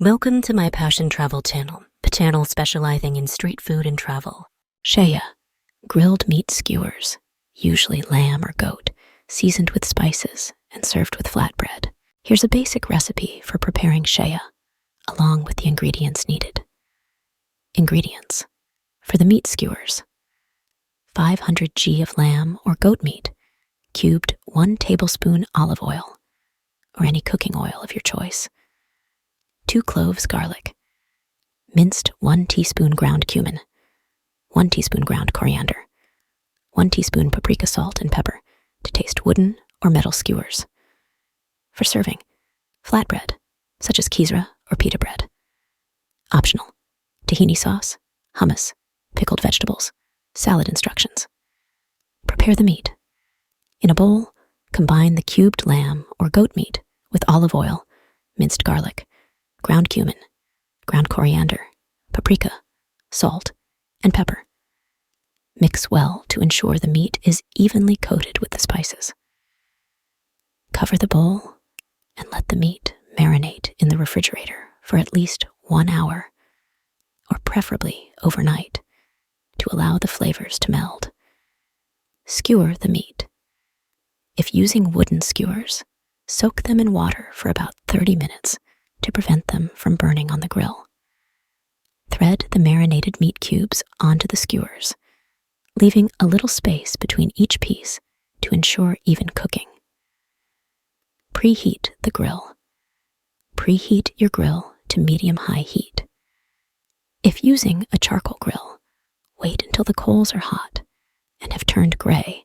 Welcome to my Passion Travel channel, the channel specializing in street food and travel. Shaiyah, grilled meat skewers, usually lamb or goat, seasoned with spices and served with flatbread. Here's a basic recipe for preparing shaiyah, along with the ingredients needed. Ingredients. For the meat skewers: 500 g of lamb or goat meat, cubed 1 tablespoon olive oil, or any cooking oil of your choice. 2 cloves garlic, minced 1 teaspoon ground cumin, 1 teaspoon ground coriander, 1 teaspoon paprika salt and pepper to taste wooden or metal skewers. For serving: flatbread, such as kisra or pita bread. Optional: tahini sauce, hummus, pickled vegetables, salad instructions. Prepare the meat. In a bowl, combine the cubed lamb or goat meat with olive oil, minced garlic, ground cumin, ground coriander, paprika, salt, and pepper. Mix well to ensure the meat is evenly coated with the spices. Cover the bowl and let the meat marinate in the refrigerator for at least 1 hour, or preferably overnight, to allow the flavors to meld. Skewer the meat. If using wooden skewers, soak them in water for about 30 minutes to prevent them from burning on the grill. Thread the marinated meat cubes onto the skewers, leaving a little space between each piece to ensure even cooking. Preheat the grill. Preheat your grill to medium-high heat. If using a charcoal grill, wait until the coals are hot and have turned gray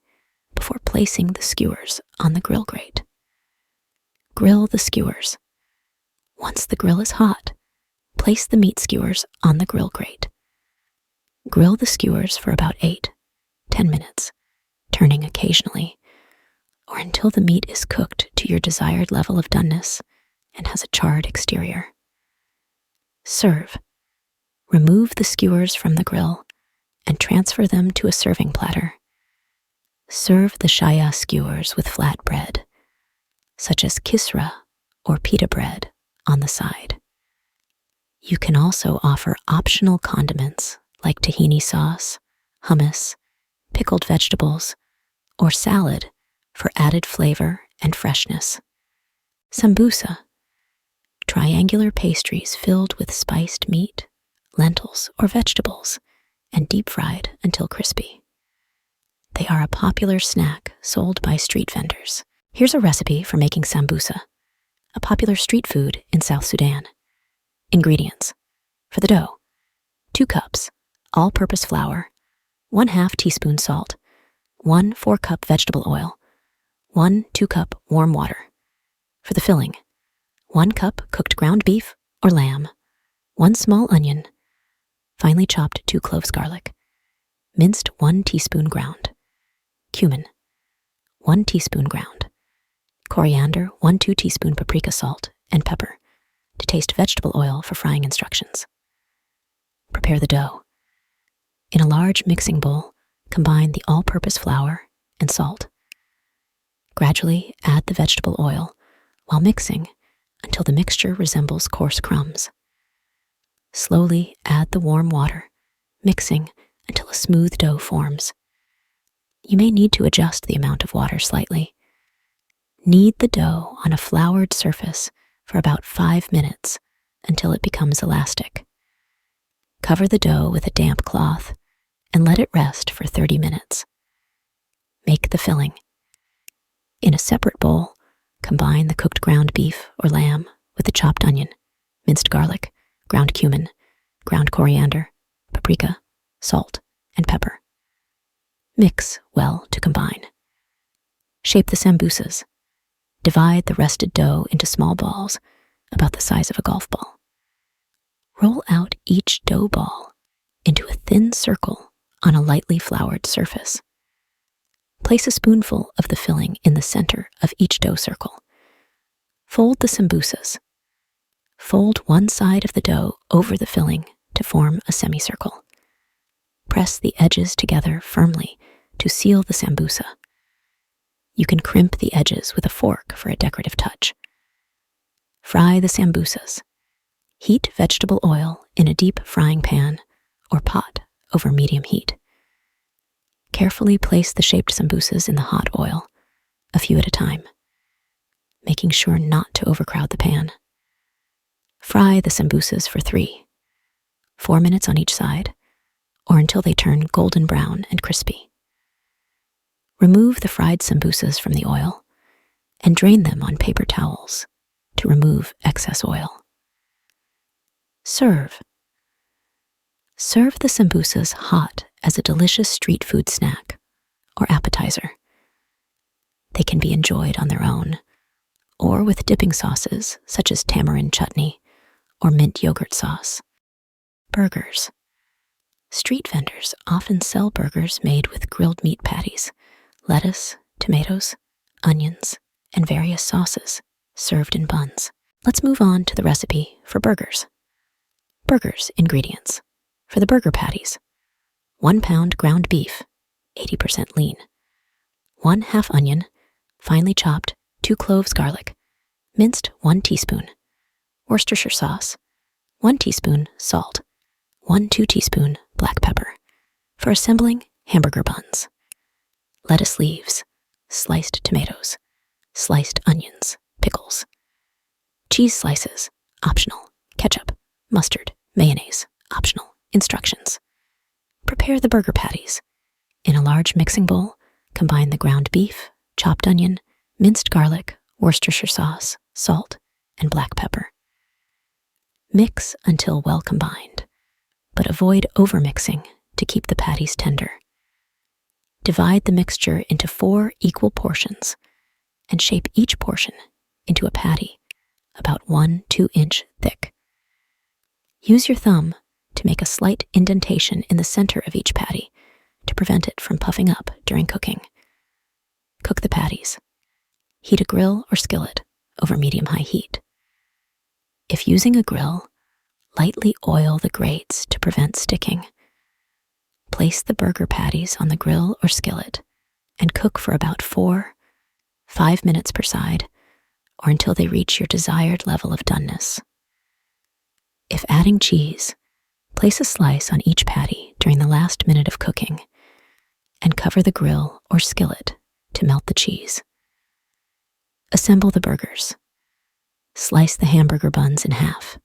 before placing the skewers on the grill grate. Grill the skewers. Once the grill is hot, place the meat skewers on the grill grate. Grill the skewers for about 8-10 minutes, turning occasionally, or until the meat is cooked to your desired level of doneness and has a charred exterior. Serve. Remove the skewers from the grill and transfer them to a serving platter. Serve the shaiyah skewers with flat bread, such as kisra or pita bread, on the side. You can also offer optional condiments like tahini sauce, hummus, pickled vegetables, or salad for added flavor and freshness. Sambusa, triangular pastries filled with spiced meat, lentils, or vegetables, and deep fried until crispy. They are a popular snack sold by street vendors. Here's a recipe for making sambusa, a popular street food in South Sudan. Ingredients. For the dough: 2 cups all-purpose flour, 1/2 teaspoon salt, 1 4-cup vegetable oil, 1 2-cup warm water. For the filling: 1 cup cooked ground beef or lamb, 1 small onion, finely chopped 2 cloves garlic, minced 1 teaspoon ground, cumin, 1 teaspoon ground, coriander, 1/2 teaspoon paprika salt, and pepper to taste vegetable oil for frying instructions. Prepare the dough. In a large mixing bowl, combine the all-purpose flour and salt. Gradually add the vegetable oil while mixing until the mixture resembles coarse crumbs. Slowly add the warm water, mixing until a smooth dough forms. You may need to adjust the amount of water slightly. Knead the dough on a floured surface for about 5 minutes until it becomes elastic. Cover the dough with a damp cloth and let it rest for 30 minutes. Make the filling. In a separate bowl, combine the cooked ground beef or lamb with the chopped onion, minced garlic, ground cumin, ground coriander, paprika, salt, and pepper. Mix well to combine. Shape the sambusas. Divide the rested dough into small balls about the size of a golf ball. Roll out each dough ball into a thin circle on a lightly floured surface. Place a spoonful of the filling in the center of each dough circle. Fold the sambusas. Fold one side of the dough over the filling to form a semicircle. Press the edges together firmly to seal the sambusa. You can crimp the edges with a fork for a decorative touch. Fry the sambusas. Heat vegetable oil in a deep frying pan or pot over medium heat. Carefully place the shaped sambusas in the hot oil, a few at a time, making sure not to overcrowd the pan. Fry the sambusas for 3-4 minutes on each side, or until they turn golden brown and crispy. Remove the fried sambusas from the oil and drain them on paper towels to remove excess oil. Serve. Serve the sambusas hot as a delicious street food snack or appetizer. They can be enjoyed on their own or with dipping sauces such as tamarind chutney or mint yogurt sauce. Burgers. Street vendors often sell burgers made with grilled meat patties, lettuce, tomatoes, onions, and various sauces served in buns. Let's move on to the recipe for burgers. Burgers ingredients. For the burger patties, 1 pound ground beef, 80% lean, 1/2 onion, finely chopped, 2 cloves garlic, minced 1 teaspoon, Worcestershire sauce, 1 teaspoon salt, 1-2 teaspoon black pepper. For assembling hamburger buns, lettuce leaves, sliced tomatoes, sliced onions, pickles, cheese slices, optional, ketchup, mustard, mayonnaise, optional. Instructions. Prepare the burger patties. In a large mixing bowl, combine the ground beef, chopped onion, minced garlic, Worcestershire sauce, salt, and black pepper. Mix until well combined, but avoid overmixing to keep the patties tender. Divide the mixture into 4 equal portions and shape each portion into a patty about 1-2 inch thick. Use your thumb to make a slight indentation in the center of each patty to prevent it from puffing up during cooking. Cook the patties. Heat a grill or skillet over medium-high heat. If using a grill, lightly oil the grates to prevent sticking. Place the burger patties on the grill or skillet and cook for about 4-5 minutes per side or until they reach your desired level of doneness. If adding cheese, place a slice on each patty during the last minute of cooking and cover the grill or skillet to melt the cheese. Assemble the burgers. Slice the hamburger buns in half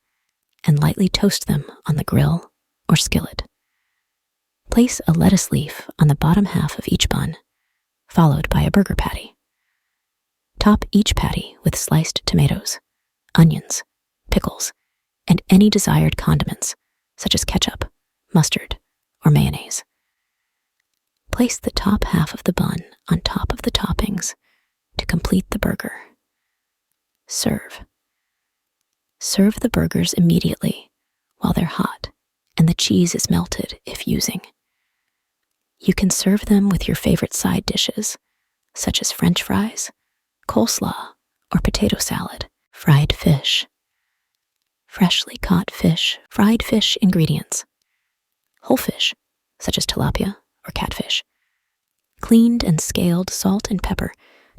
and lightly toast them on the grill or skillet. Place a lettuce leaf on the bottom half of each bun, followed by a burger patty. Top each patty with sliced tomatoes, onions, pickles, and any desired condiments, such as ketchup, mustard, or mayonnaise. Place the top half of the bun on top of the toppings to complete the burger. Serve. Serve the burgers immediately while they're hot and the cheese is melted if using. You can serve them with your favorite side dishes, such as French fries, coleslaw, or potato salad. Fried fish. Freshly caught fish, fried fish ingredients. Whole fish, such as tilapia or catfish. Cleaned and scaled salt and pepper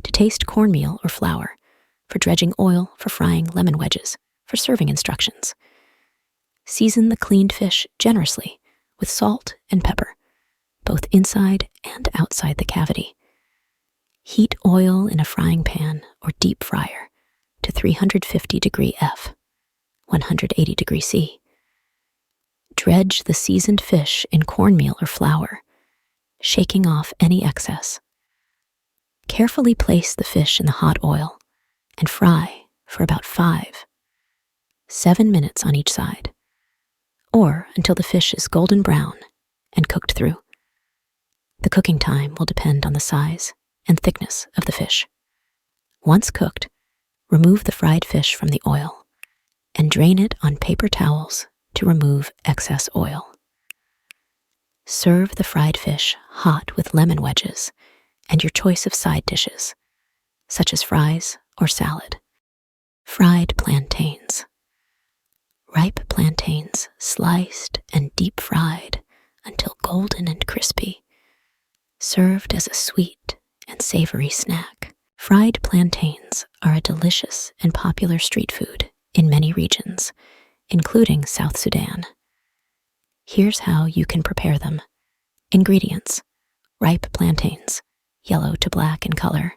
to taste cornmeal or flour. For dredging oil, for frying lemon wedges, for serving instructions. Season the cleaned fish generously with salt and pepper, both inside and outside the cavity. Heat oil in a frying pan or deep fryer to 350 degree F, 180 degree C. Dredge the seasoned fish in cornmeal or flour, shaking off any excess. Carefully place the fish in the hot oil and fry for about 5-7 minutes on each side, or until the fish is golden brown and cooked through. The cooking time will depend on the size and thickness of the fish. Once cooked, remove the fried fish from the oil and drain it on paper towels to remove excess oil. Serve the fried fish hot with lemon wedges and your choice of side dishes, such as fries or salad. Fried plantains. Ripe plantains sliced and deep fried until golden and crispy, served as a sweet and savory snack. Fried plantains are a delicious and popular street food in many regions, including South Sudan. Here's how you can prepare them. Ingredients: ripe plantains, yellow to black in color,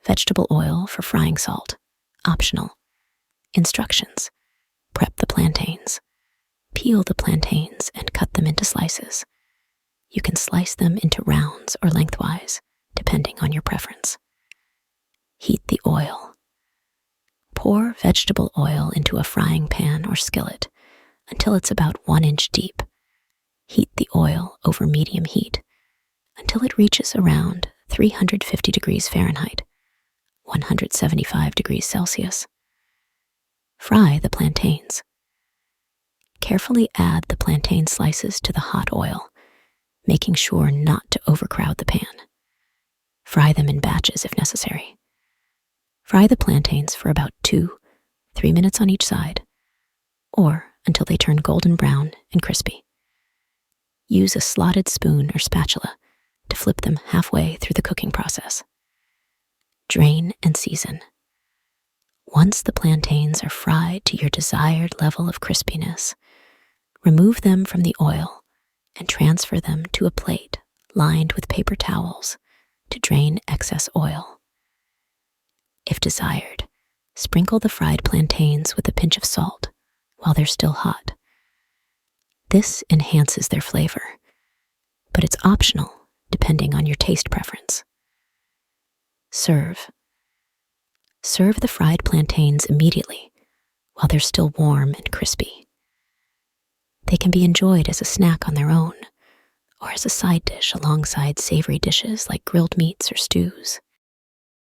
vegetable oil for frying salt, optional. Instructions: prep the plantains. Peel the plantains and cut them into slices. You can slice them into rounds or lengthwise, depending on your preference. Heat the oil. Pour vegetable oil into a frying pan or skillet until it's about 1 inch deep. Heat the oil over medium heat until it reaches around 350 degrees Fahrenheit, 175 degrees Celsius. Fry the plantains. Carefully add the plantain slices to the hot oil, making sure not to overcrowd the pan. Fry them in batches if necessary. Fry the plantains for about 2-3 minutes on each side, or until they turn golden brown and crispy. Use a slotted spoon or spatula to flip them halfway through the cooking process. Drain and season. Once the plantains are fried to your desired level of crispiness, remove them from the oil and transfer them to a plate lined with paper towels to drain excess oil. If desired, sprinkle the fried plantains with a pinch of salt while they're still hot. This enhances their flavor, but it's optional depending on your taste preference. Serve. Serve the fried plantains immediately while they're still warm and crispy. They can be enjoyed as a snack on their own or as a side dish alongside savory dishes like grilled meats or stews.